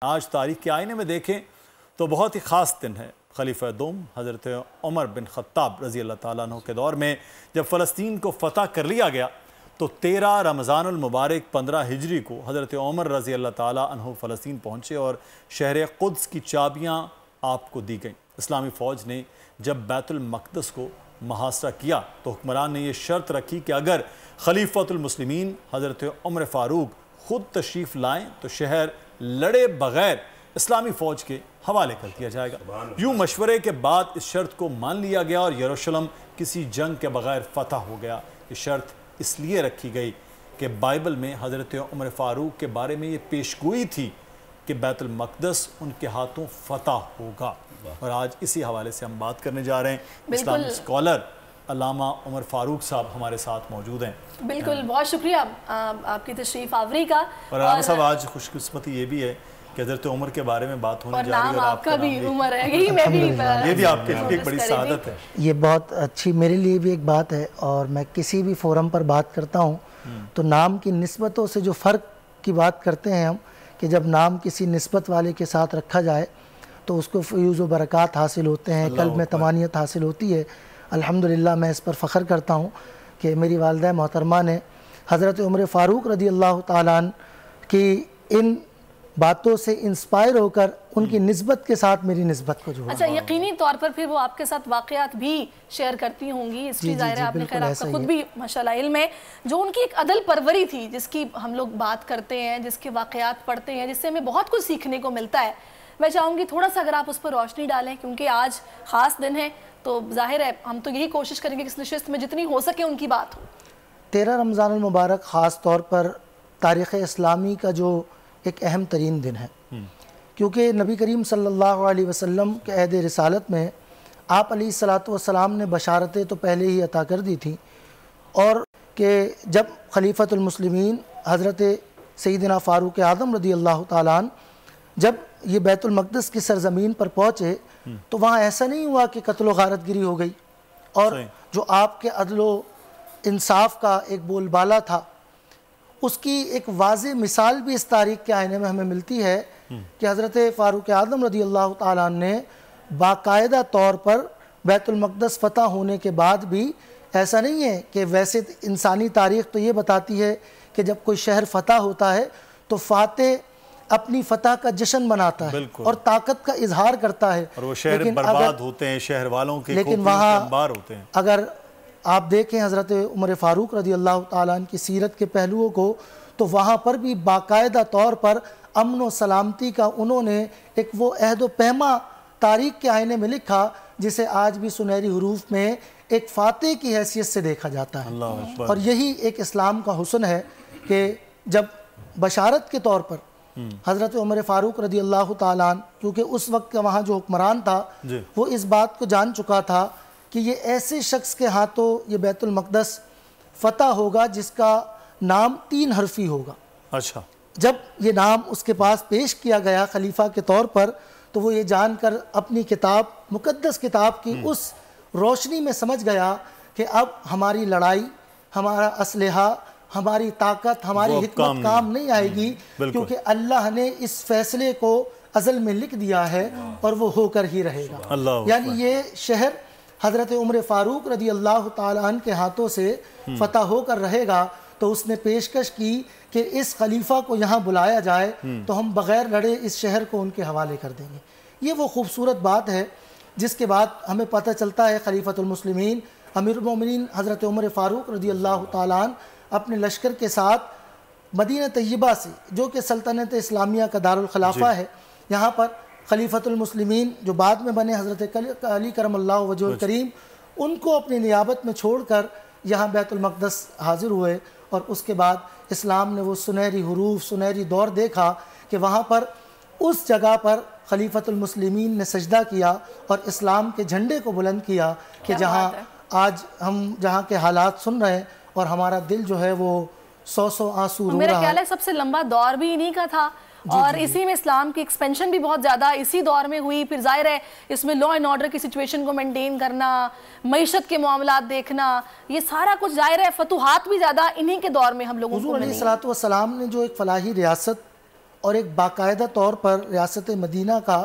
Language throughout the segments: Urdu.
آج تاریخ کے آئینے میں دیکھیں تو بہت ہی خاص دن ہے۔ خلیفہ دوم حضرت عمر بن خطاب رضی اللہ تعالیٰ عنہ کے دور میں جب فلسطین کو فتح کر لیا گیا تو 13 رمضان المبارک 15 ہجری کو حضرت عمر رضی اللہ تعالیٰ عنہ فلسطین پہنچے اور شہر قدس کی چابیاں آپ کو دی گئیں۔ اسلامی فوج نے جب بیت المقدس کو محاصرہ کیا تو حکمران نے یہ شرط رکھی کہ اگر خلیفۃ المسلمین حضرت عمر فاروق خود تشریف لائیں تو شہر لڑے بغیر اسلامی فوج کے حوالے کر دیا جائے گا۔ یوں مشورے کے بعد اس شرط کو مان لیا گیا اور یروشلم کسی جنگ کے بغیر فتح ہو گیا۔ یہ شرط اس لیے رکھی گئی کہ بائبل میں حضرت عمر فاروق کے بارے میں یہ پیشگوئی تھی کہ بیت المقدس ان کے ہاتھوں فتح ہوگا۔ اور آج اسی حوالے سے ہم بات کرنے جا رہے ہیں۔ اسلامی اسکالر علامہ عمر فاروق صاحب ہمارے ساتھ موجود ہیں۔ بالکل، بہت شکریہ آپ کی تشریف آوری کا۔ اور علامہ صاحب آج خوش قسمتی یہ بھی ہے کہ حضرت عمر کے بارے میں بات ہونے جا رہی ہے اور آپ کا بھی عمر ہے، یہ بھی آپ کے لیے ایک بڑی سعادت ہے۔ یہ بہت اچھی میرے لیے بھی ایک بات ہے، اور میں کسی بھی فورم پر بات کرتا ہوں تو نام کی نسبتوں سے جو فرق کی بات کرتے ہیں ہم، کہ جب نام کسی نسبت والے کے ساتھ رکھا جائے تو اس کو فیوز و برکات حاصل ہوتے ہیں، قلب میں طمانینت حاصل ہوتی ہے۔ الحمدللہ میں اس پر فخر کرتا ہوں کہ میری والدہ محترمہ نے حضرت عمر فاروق رضی اللہ تعالیٰ عنہ کی ان باتوں سے انسپائر ہو کر ان کی نسبت کے ساتھ میری نسبت کو جوڑا۔ اچھا، یقینی طور پر پھر وہ آپ کے ساتھ واقعات بھی شیئر کرتی ہوں گی، اس کی ظاہر ہے آپ نے خیر آپ کا خود بھی ماشاءاللہ علم ہے، جو ان کی ایک عدل پروری تھی جس کی ہم لوگ بات کرتے ہیں، جس کے واقعات پڑھتے ہیں، جس سے ہمیں بہت کچھ سیکھنے کو ملتا ہے۔ میں چاہوں گی تھوڑا سا اگر آپ اس پر روشنی ڈالیں، کیونکہ آج خاص دن ہے تو ظاہر ہے ہم تو یہی کوشش کریں گے کہ اس نشست میں جتنی ہو سکے ان کی بات ہو۔ 13 رمضان المبارک خاص طور پر تاریخ اسلامی کا جو ایک اہم ترین دن ہے، کیونکہ نبی کریم صلی اللہ علیہ وسلم کے عہد رسالت میں آپ علیہ السلام نے بشارتیں تو پہلے ہی عطا کر دی تھیں، اور کہ جب خلیفۃ المسلمین حضرت سیدنا فاروق اعظم رضی اللہ تعالیٰ عنہ جب یہ بیت المقدس کی سرزمین پر پہنچے تو وہاں ایسا نہیں ہوا کہ قتل و غارت گری ہو گئی، اور جو آپ کے عدل و انصاف کا ایک بول بالا تھا اس کی ایک واضح مثال بھی اس تاریخ کے آئینے میں ہمیں ملتی ہے کہ حضرت فاروق اعظم رضی اللہ تعالیٰ عنہ نے باقاعدہ طور پر بیت المقدس فتح ہونے کے بعد بھی ایسا نہیں ہے کہ ویسے انسانی تاریخ تو یہ بتاتی ہے کہ جب کوئی شہر فتح ہوتا ہے تو فاتح اپنی فتح کا جشن مناتا ہے اور طاقت کا اظہار کرتا ہے، اور وہ شہر برباد ہوتے ہیں، شہر والوں کے لیکن وہاں انبار ہوتے ہیں۔ اگر آپ دیکھیں حضرت عمر فاروق رضی اللہ تعالیٰ عنہ کی سیرت کے پہلوؤں کو تو وہاں پر بھی باقاعدہ طور پر امن و سلامتی کا انہوں نے ایک وہ عہد و پیما تاریخ کے آئینے میں لکھا جسے آج بھی سنہری حروف میں ایک فاتح کی حیثیت سے دیکھا جاتا ہے۔ اور یہی ایک اسلام کا حسن ہے کہ جب بشارت کے طور پر حضرت عمر فاروق رضی اللہ تعالیٰ عنہ، کیونکہ اس وقت کا وہاں جو حکمران تھا وہ اس بات کو جان چکا تھا کہ یہ ایسے شخص کے ہاتھوں یہ بیت المقدس فتح ہوگا جس کا نام 3 حرفی ہوگا۔ اچھا، جب یہ نام اس کے پاس پیش کیا گیا خلیفہ کے طور پر تو وہ یہ جان کر اپنی کتاب مقدس کتاب کی اس روشنی میں سمجھ گیا کہ اب ہماری لڑائی، ہمارا اسلحہ، ہماری طاقت، ہماری حکمت کام نہیں آئے گی، کیونکہ اللہ نے اس فیصلے کو ازل میں لکھ دیا ہے اور وہ ہو کر ہی رہے گا۔ یعنی یہ شہر حضرت عمر فاروق رضی اللہ تعالیٰ عنہ کے ہاتھوں سے فتح ہو کر رہے گا، تو اس نے پیشکش کی کہ اس خلیفہ کو یہاں بلایا جائے تو ہم بغیر لڑے اس شہر کو ان کے حوالے کر دیں گے۔ یہ وہ خوبصورت بات ہے جس کے بعد ہمیں پتہ چلتا ہے خلیفۃ المسلمین امیر المومنین حضرت عمر فاروق رضی اللہ تعالیٰ عنہ اپنے لشکر کے ساتھ مدینہ طیبہ سے، جو کہ سلطنت اسلامیہ کا دارالخلافہ ہے، یہاں پر خلیفۃ المسلمین جو بعد میں بنے حضرت علی کرم اللہ وجہ الکریم، ان کو اپنی نیابت میں چھوڑ کر یہاں بیت المقدس حاضر ہوئے، اور اس کے بعد اسلام نے وہ سنہری حروف، سنہری دور دیکھا کہ وہاں پر اس جگہ پر خلیفۃ المسلمین نے سجدہ کیا اور اسلام کے جھنڈے کو بلند کیا کہ جہاں آج ہم جہاں کے حالات سن رہے ہیں اور ہمارا دل جو ہے وہ سو آنسو رو رہا ہے۔ میرا خیال ہے سب سے لمبا دور بھی انہی کا تھا، اور اسی میں اسلام کی ایکسپینشن بھی بہت زیادہ اسی دور میں ہوئی۔ پھر ظاہر ہے اس میں لا اینڈ آرڈر کی سچویشن کو مینٹین کرنا، معیشت کے معاملات دیکھنا، یہ سارا کچھ ظاہر ہے فتوحات بھی زیادہ انہی کے دور میں ہم لوگوں کو حضور علیہ السلام نے جو ایک فلاحی ریاست اور ایک باقاعدہ طور پر ریاست مدینہ کا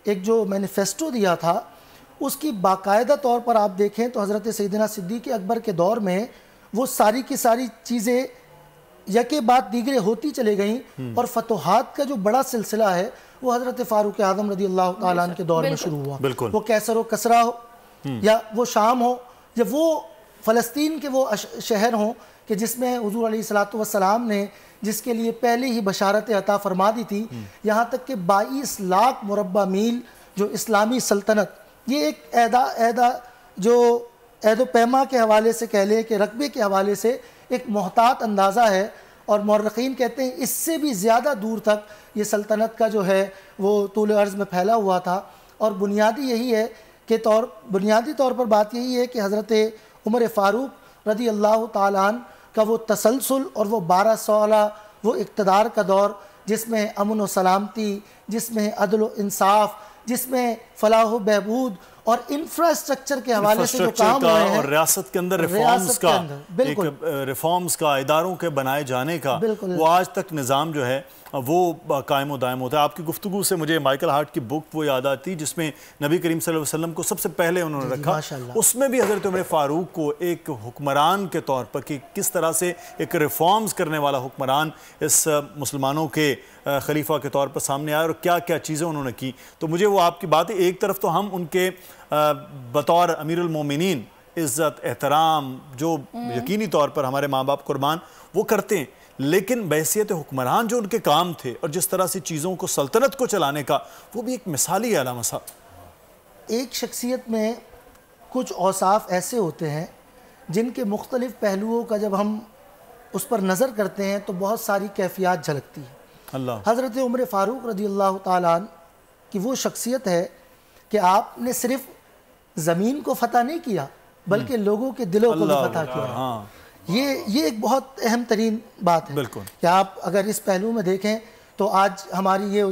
ایک جو مینیفیسٹو دیا تھا، اس کی باقاعدہ طور پر آپ دیکھیں تو حضرت سیدنا صدیق اکبر کے دور میں وہ ساری کی ساری چیزیں یکے بعد دیگرے ہوتی چلے گئیں، اور فتوحات کا جو بڑا سلسلہ ہے وہ حضرت فاروق اعظم رضی اللہ تعالیٰ عنہ کے دور میں شروع ہوا۔ وہ کیسر و کسرا ہو، یا وہ شام ہو، یا وہ فلسطین کے وہ شہر ہوں کہ جس میں حضور علیہ السلام نے جس کے لیے پہلے ہی بشارت عطا فرما دی تھی، یہاں تک کہ 22 لاکھ مربع میل جو اسلامی سلطنت، یہ ایک جو عہد و پیما کے حوالے سے کہہ لیں کہ رقبے کے حوالے سے ایک محتاط اندازہ ہے، اور مورخین کہتے ہیں اس سے بھی زیادہ دور تک یہ سلطنت کا جو ہے وہ طول عرض میں پھیلا ہوا تھا۔ اور بنیادی طور پر بات یہی ہے کہ حضرت عمر فاروق رضی اللہ تعالیٰ عنہ کا وہ تسلسل اور وہ 12 سالہ وہ اقتدار کا دور، جس میں امن و سلامتی، جس میں عدل و انصاف، جس میں فلاح و بہبود اور انفراسٹرکچر کے حوالے سے جو کام ہوئے ہیں، اور ریاست کے اندر ریفارمز کا اداروں کے بنائے جانے کا، وہ آج تک نظام جو ہے وہ قائم و دائم ہوتا ہے۔ آپ کی گفتگو سے مجھے مائیکل ہارٹ کی بک وہ یاد آتی جس میں نبی کریم صلی اللہ علیہ وسلم کو سب سے پہلے انہوں نے رکھا، اس میں بھی حضرت عمر فاروق کو ایک حکمران کے طور پر کہ کس طرح سے ایک ریفارمز کرنے والا حکمران اس مسلمانوں کے خلیفہ کے طور پر سامنے آیا اور کیا کیا چیزیں انہوں نے کی۔ تو مجھے وہ آپ کی باتیں، ایک طرف تو ہم ان کے بطور امیر المومنین عزت احترام جو یقینی طور پر ہمارے ماں باپ قربان وہ کرتے ہیں، لیکن بحیثیت حکمران جو ان کے کام تھے اور جس طرح سے چیزوں کو سلطنت کو چلانے کا، وہ بھی ایک مثالی ہے علامہ صاحب۔ ایک شخصیت میں کچھ اوصاف ایسے ہوتے ہیں جن کے مختلف پہلوؤں کا جب ہم اس پر نظر کرتے ہیں تو بہت ساری کیفیات جھلکتی ہیں۔ حضرت عمر فاروق رضی اللہ تعالیٰ عنہ کی وہ شخصیت ہے کہ آپ نے صرف زمین کو فتح نہیں کیا بلکہ لوگوں کے دلوں کو بھی فتح کیا۔ یہ ایک بہت اہم ترین بات ہے کہ آپ اگر اس پہلو میں دیکھیں تو آج ہماری یہ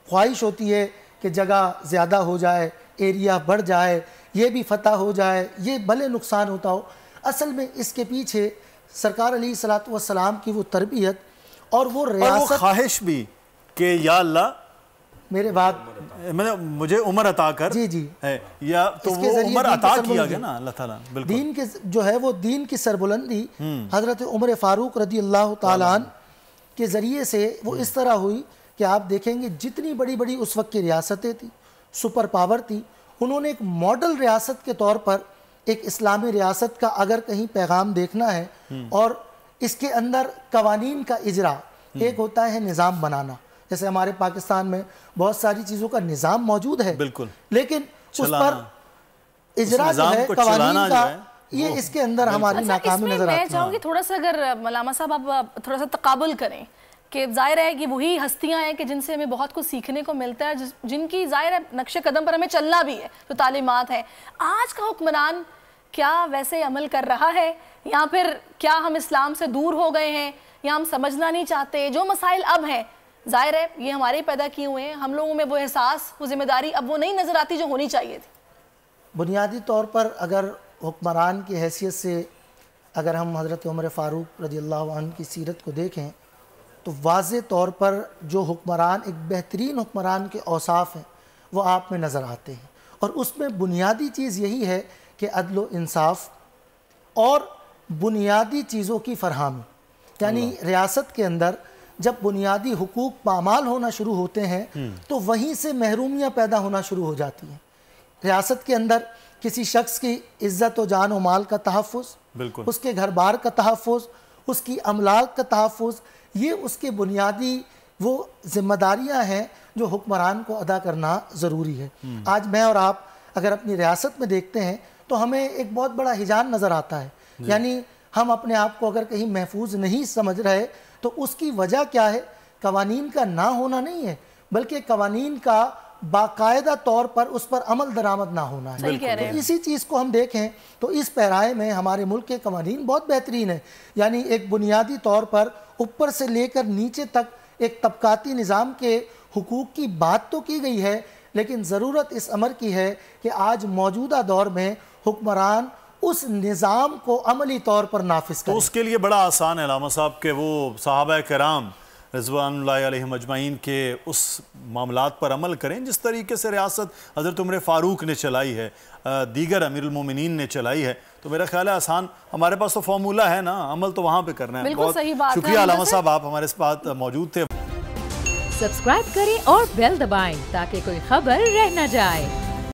خواہش ہوتی ہے کہ جگہ زیادہ ہو جائے، ایریا بڑھ جائے، یہ بھی فتح ہو جائے، یہ بھلے نقصان ہوتا ہو۔ اصل میں اس کے پیچھے سرکار علیہ السلام کی وہ تربیت اور وہ ریاست، اور وہ خواہش بھی کہ یا اللہ میرے بعد مجھے عمر عطا کر، یا تو وہ عمر عطا کیا گیا نا اللہ تعالیٰ۔ دین کے جو ہے وہ دین کی سربلندی حضرت عمر فاروق رضی اللہ تعالیٰ عنہ کے ذریعے سے وہ اس طرح ہوئی کہ آپ دیکھیں گے جتنی بڑی بڑی اس وقت کی ریاستیں تھیں، سپر پاور تھی، انہوں نے ایک ماڈل ریاست کے طور پر ایک اسلامی ریاست کا اگر کہیں پیغام دیکھنا ہے اور اس کے اندر قوانین کا اجرا، ایک ہوتا ہے نظام بنانا، جیسے ہمارے پاکستان میں بہت ساری چیزوں کا نظام موجود ہے، لیکن اس پر اجرا جو ہے قوانین کا، یہ اس کے اندر ہماری ناکامی نظر آتی ہے۔ میں چاہوں گی تھوڑا سا اگر علامہ صاحب آپ تھوڑا سا تقابل کریں کہ ظاہر ہے کہ وہی ہستیاں ہیں کہ جن سے ہمیں بہت کچھ سیکھنے کو ملتا ہے، جن کی ظاہر ہے نقش قدم پر ہمیں چلنا بھی ہے، جو تعلیمات ہیں۔ آج کا حکمران کیا ویسے عمل کر رہا ہے، یا پھر کیا ہم اسلام سے دور ہو گئے ہیں، یا ہم سمجھنا نہیں چاہتے؟ جو مسائل اب ہیں ظاہر ہے یہ ہمارے پیدا کیے ہوئے ہیں، ہم لوگوں میں وہ احساس، وہ ذمہ داری اب وہ نہیں نظر آتی جو ہونی چاہیے تھی۔ بنیادی طور پر اگر حکمران کی حیثیت سے اگر ہم حضرت عمر فاروق رضی اللہ عنہ کی سیرت کو دیکھیں تو واضح طور پر جو حکمران ایک بہترین حکمران کے اوصاف ہیں وہ آپ میں نظر آتے ہیں، اور اس میں بنیادی چیز یہی ہے کہ عدل و انصاف اور بنیادی چیزوں کی فراہمی، یعنی ریاست کے اندر جب بنیادی حقوق پامال ہونا شروع ہوتے ہیں تو وہیں سے محرومیاں پیدا ہونا شروع ہو جاتی ہیں۔ ریاست کے اندر کسی شخص کی عزت و جان و مال کا تحفظ، اس کے گھر بار کا تحفظ، اس کی املاک کا تحفظ، یہ اس کے بنیادی وہ ذمہ داریاں ہیں جو حکمران کو ادا کرنا ضروری ہے۔ آج میں اور آپ اگر اپنی ریاست میں دیکھتے ہیں تو ہمیں ایک بہت بڑا ہجان نظر آتا ہے، یعنی ہم اپنے آپ کو اگر کہیں محفوظ نہیں سمجھ رہے تو اس کی وجہ کیا ہے؟ قوانین کا نہ ہونا نہیں ہے بلکہ قوانین کا باقاعدہ طور پر اس پر عمل درآمد نہ ہونا ہے۔ تو اسی چیز کو ہم دیکھیں تو اس پیرائے میں ہمارے ملک کے قوانین بہت بہترین ہیں، یعنی ایک بنیادی طور پر اوپر سے لے کر نیچے تک ایک طبقاتی نظام کے حقوق کی بات تو کی گئی ہے، لیکن ضرورت اس امر کی ہے کہ آج موجودہ دور میں حکمران اس نظام کو عملی طور پر نافذ کریں۔ تو اس کے لیے بڑا آسان ہے علامہ صاحب کہ وہ صحابہ کرام رضوان اللہ علیہم اجمعین کے اس معاملات پر عمل کریں جس طریقے سے ریاست حضرت عمر فاروق نے چلائی ہے، دیگر امیر المومنین نے چلائی ہے، تو میرا خیال ہے آسان، ہمارے پاس تو فارمولہ ہے نا، عمل تو وہاں پہ کرنا ہے۔ بالکل صحیح بات ہے۔ شکریہ علامہ صاحب، آپ ہمارے ساتھ موجود تھے۔ سبسکرائب کریں اور بیل دبائیں تاکہ کوئی خبر رہ نہ جائے۔